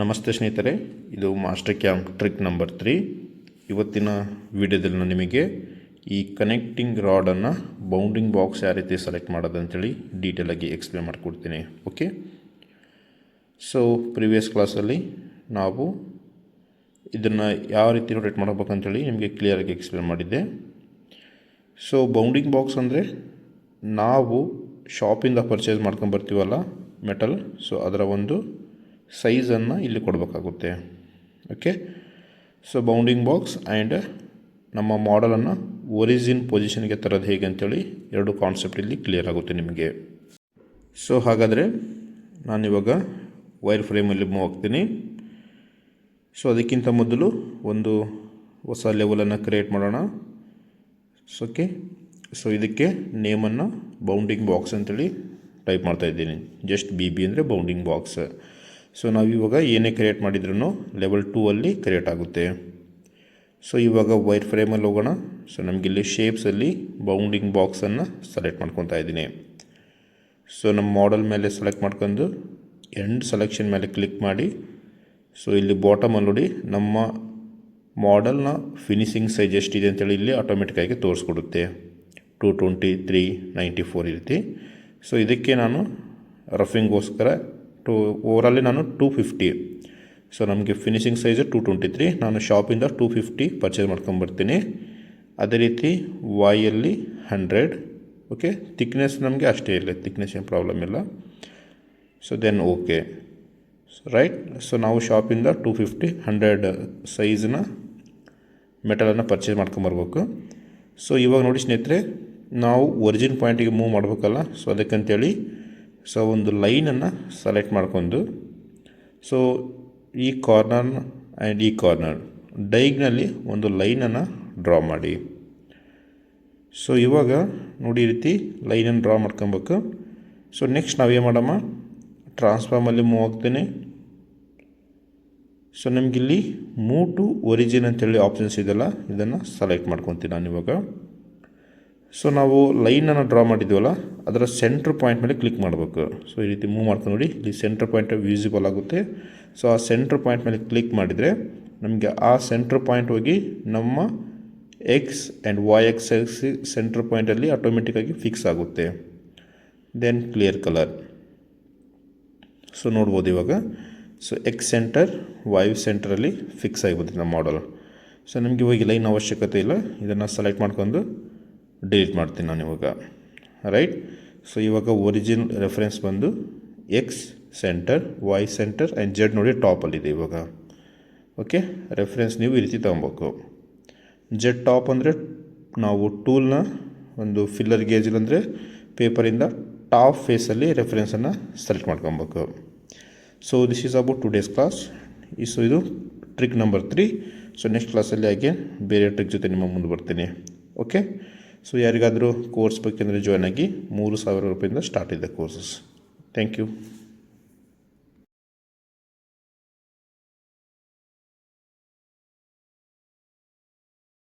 ನಮಸ್ತೆ ಸ್ನೇಹಿತರೆ, ಇದು ಮಾಸ್ಟರ್ ಕ್ಯಾಂಪ್ ಟ್ರಿಕ್ ನಂಬರ್ 3. ಇವತ್ತಿನ ವಿಡಿಯೋದಲ್ಲಿ ನಾನು ನಿಮಗೆ ಈ ಕನೆಕ್ಟಿಂಗ್ ರಾಡನ್ನು ಬೌಂಡಿಂಗ್ ಬಾಕ್ಸ್ ಯಾವ ರೀತಿ ಸೆಲೆಕ್ಟ್ ಮಾಡೋದಂತೇಳಿ ಡೀಟೇಲಾಗಿ ಎಕ್ಸ್ಪ್ಲೇನ್ ಮಾಡಿಕೊಡ್ತೀನಿ. ಓಕೆ, ಸೊ ಪ್ರಿವಿಯಸ್ ಕ್ಲಾಸಲ್ಲಿ ನಾವು ಇದನ್ನು ಯಾವ ರೀತಿ ರೊಟೇಟ್ ಮಾಡಬೇಕಂತೇಳಿ ನಿಮಗೆ ಕ್ಲಿಯರಾಗಿ ಎಕ್ಸ್ಪ್ಲೇನ್ ಮಾಡಿದ್ದೆ. ಸೊ ಬೌಂಡಿಂಗ್ ಬಾಕ್ಸ್ ಅಂದರೆ ನಾವು ಶಾಪಿಂದ ಪರ್ಚೇಸ್ ಮಾಡ್ಕೊಂಬರ್ತೀವಲ್ಲ ಮೆಟಲ್, ಸೊ ಅದರ ಒಂದು ಸೈಜನ್ನು ಇಲ್ಲಿ ಕೊಡಬೇಕಾಗುತ್ತೆ. Okay, so bounding box and ನಮ್ಮ ಮಾಡಲನ್ನು ಒರಿಜಿನ್ ಪೊಸಿಷನ್ಗೆ ತರೋದು ಹೇಗೆ ಅಂತೇಳಿ ಎರಡು ಕಾನ್ಸೆಪ್ಟ್ ಇಲ್ಲಿ ಕ್ಲಿಯರ್ ಆಗುತ್ತೆ ನಿಮಗೆ. ಸೊ ಹಾಗಾದರೆ ನಾನಿವಾಗ ವೈರ್ ಫ್ರೇಮಲ್ಲಿ ಮೂವ್ ಆಗ್ತೀನಿ. ಸೊ ಅದಕ್ಕಿಂತ ಮೊದಲು ಒಂದು ಹೊಸ ಲೆವೆಲನ್ನು ಕ್ರಿಯೇಟ್ ಮಾಡೋಣ. ಓಕೆ, ಸೊ ಇದಕ್ಕೆ ನೇಮನ್ನು ಬೌಂಡಿಂಗ್ ಬಾಕ್ಸ್ ಅಂತೇಳಿ ಟೈಪ್ ಮಾಡ್ತಾಯಿದ್ದೀನಿ. ಜಸ್ಟ್ BB ಅಂದರೆ ಬೌಂಡಿಂಗ್ ಬಾಕ್ಸ್. ಸೊ ನಾವು ಇವಾಗ ಏನೇ ಕ್ರಿಯೇಟ್ ಮಾಡಿದ್ರೂ ಲೆವೆಲ್ 2 ಅಲ್ಲಿ ಕ್ರಿಯೇಟ್ ಆಗುತ್ತೆ. ಸೊ ಇವಾಗ ವೈರ್ ಫ್ರೇಮಲ್ಲಿ ಹೋಗೋಣ. ಸೊ ನಮಗಿಲ್ಲಿ ಶೇಪ್ಸಲ್ಲಿ ಬೌಂಡಿಂಗ್ ಬಾಕ್ಸನ್ನು ಸೆಲೆಕ್ಟ್ ಮಾಡ್ಕೊತಾ ಇದ್ದೀನಿ. ಸೊ ನಮ್ಮ ಮಾಡಲ್ ಮೇಲೆ ಸೆಲೆಕ್ಟ್ ಮಾಡ್ಕೊಂಡು ಎಂಡ್ ಸೆಲೆಕ್ಷನ್ ಮೇಲೆ ಕ್ಲಿಕ್ ಮಾಡಿ. ಸೊ ಇಲ್ಲಿ ಬಾಟಮಲ್ಲಿ ನೋಡಿ ನಮ್ಮ ಮಾಡಲ್ನ ಫಿನಿಶಿಂಗ್ ಸೈಜ್ ಎಷ್ಟಿದೆ ಅಂತೇಳಿ ಇಲ್ಲಿ ಆಟೋಮೆಟಿಕ್ಕಾಗಿ ತೋರಿಸ್ಕೊಡುತ್ತೆ. 220, 394 ಈ ರೀತಿ. ಸೊ ಇದಕ್ಕೆ ನಾನು ರಫಿಂಗೋಸ್ಕರ ಓವರಲ್ಲಿ ನಾನು 250. ಸೊ ನಮಗೆ ಫಿನಿಶಿಂಗ್ ಸೈಜು 223. ನಾನು ಶಾಪಿಂದ 250 ಪರ್ಚೇಸ್ ಮಾಡ್ಕೊಂಬರ್ತೀನಿ. ಅದೇ ರೀತಿ ವಾಯಲ್ಲಿ 100. ಓಕೆ, ಥಿಕ್ನೆಸ್ ನಮಗೆ ಅಷ್ಟೇ ಇಲ್ಲ, ಥಿಕ್ನೆಸ್ ಏನು ಪ್ರಾಬ್ಲಮ್ ಇಲ್ಲ. So then okay, so right. So ನಾವು ಶಾಪಿಂದ 250 100 ಸೈಜ್ನ ಮೆಟಲನ್ನು ಪರ್ಚೇಸ್ ಮಾಡ್ಕೊಂಬರ್ಬೇಕು. ಸೊ ಇವಾಗ ನೋಡಿ ಸ್ನೇಹಿತರೆ, ನಾವು ಒರಿಜಿನ್ ಪಾಯಿಂಟಿಗೆ ಮೂವ್ ಮಾಡಬೇಕಲ್ಲ. ಸೊ ಅದಕ್ಕಂತೇಳಿ ಸೊ ಒಂದು ಲೈನನ್ನು ಸೆಲೆಕ್ಟ್ ಮಾಡ್ಕೊಂಡು, ಸೊ ಈ ಕಾರ್ನರ್ ಆ್ಯಂಡ್ ಈ ಕಾರ್ನರ್ ಡೈಗ್ನಲ್ಲಿ ಒಂದು ಲೈನನ್ನು ಡ್ರಾ ಮಾಡಿ. ಸೊ ಇವಾಗ ನೋಡಿ ಈ ರೀತಿ ಲೈನನ್ನು ಡ್ರಾ ಮಾಡ್ಕೊಬೇಕು. ಸೊ ನೆಕ್ಸ್ಟ್ ನಾವೇನು ಮಾಡಮ್ಮ, ಟ್ರಾನ್ಸ್ಫಾರ್ಮಲ್ಲಿ ಮೂವ್ ಆಗ್ತೇನೆ. ಸೊ ನಮಗಿಲ್ಲಿ ಮೂವ್ ಟು ಒರಿಜಿನ್ ಅಂತೇಳಿ ಆಪ್ಷನ್ಸ್ ಇದೆಲ್ಲ, ಇದನ್ನು ಸೆಲೆಕ್ಟ್ ಮಾಡ್ಕೊತೀನಿ ನಾನು ಇವಾಗ. ಸೊ ನಾವು ಲೈನನ್ನು ಡ್ರಾ ಮಾಡಿದ್ದೀವಲ್ಲ, ಅದರ ಸೆಂಟ್ರ್ ಪಾಯಿಂಟ್ ಮೇಲೆ ಕ್ಲಿಕ್ ಮಾಡಬೇಕು. ಸೊ ಈ ರೀತಿ ಮೂವ್ ಮಾಡ್ಕೊಂಡು ನೋಡಿ, ಇಲ್ಲಿ ಸೆಂಟ್ರ್ ಪಾಯಿಂಟ್ ವಿಸಿಬಲ್ ಆಗುತ್ತೆ. ಸೊ ಆ ಸೆಂಟ್ರ್ ಪಾಯಿಂಟ್ ಮೇಲೆ ಕ್ಲಿಕ್ ಮಾಡಿದರೆ ನಮಗೆ ಆ ಸೆಂಟ್ರ್ ಪಾಯಿಂಟ್ ಹೋಗಿ ನಮ್ಮ ಎಕ್ಸ್ ಆ್ಯಂಡ್ YX ಸೆಂಟ್ರ್ ಪಾಯಿಂಟಲ್ಲಿ ಆಟೋಮೆಟಿಕ್ಕಾಗಿ ಫಿಕ್ಸ್ ಆಗುತ್ತೆ. Then clear colour. ಸೊ ನೋಡ್ಬೋದು ಇವಾಗ. ಸೊ ಎಕ್ಸ್ ಸೆಂಟರ್ Y ಸೆಂಟ್ರಲ್ಲಿ ಫಿಕ್ಸ್ ಆಗಿಬಿಡುತ್ತೆ ನಮ್ಮ ಮಾಡಲ್. ಸೊ ನಮಗೆ ಇವಾಗ ಲೈನ್ ಅವಶ್ಯಕತೆ ಇಲ್ಲ, ಇದನ್ನು ಸೆಲೆಕ್ಟ್ ಮಾಡ್ಕೊಂಡು ಡಿಲೀಟ್ ಮಾಡ್ತೀನಿ ನಾನು ಇವಾಗ. ರೈಟ್. ಸೊ ಇವಾಗ ಒರಿಜಿನ್ ರೆಫರೆನ್ಸ್ ಬಂದು X centre, Y centre and Z ನೋಡಿ ಟಾಪಲ್ಲಿದೆ ಇವಾಗ. ಓಕೆ, ರೆಫರೆನ್ಸ್ ನೀವು ಈ ರೀತಿ ತೊಗೊಬೇಕು. Z ಟಾಪ್ ಅಂದರೆ ನಾವು ಟೂಲ್ನ ಒಂದು ಫಿಲ್ಲರ್ ಗೇಜ್ ಅಂದರೆ ಪೇಪರಿಂದ ಟಾಪ್ ಫೇಸಲ್ಲಿ ರೆಫರೆನ್ಸನ್ನು ಸೆಲೆಕ್ಟ್ ಮಾಡ್ಕೊಬೇಕು. So this is about today's class. So ಇದು ಟ್ರಿಕ್ ನಂಬರ್ 3. ಸೊ ನೆಕ್ಸ್ಟ್ ಕ್ಲಾಸಲ್ಲಿ ಅಗೇನ್ ಬೇರೆ ಟ್ರಿಕ್ ಜೊತೆ ನಿಮ್ಮ ಮುಂದೆ ಬರ್ತೀನಿ. ಓಕೆ, ಸೊ ಯಾರಿಗಾದರೂ ಕೋರ್ಸ್ ಬೇಕೆಂದರೆ ಜಾಯ್ನ್ ಆಗಿ. 3000 ರೂಪಾಯಿಂದ ಸ್ಟಾರ್ಟ್ ಇದೆ ಕೋರ್ಸಸ್. Thank you.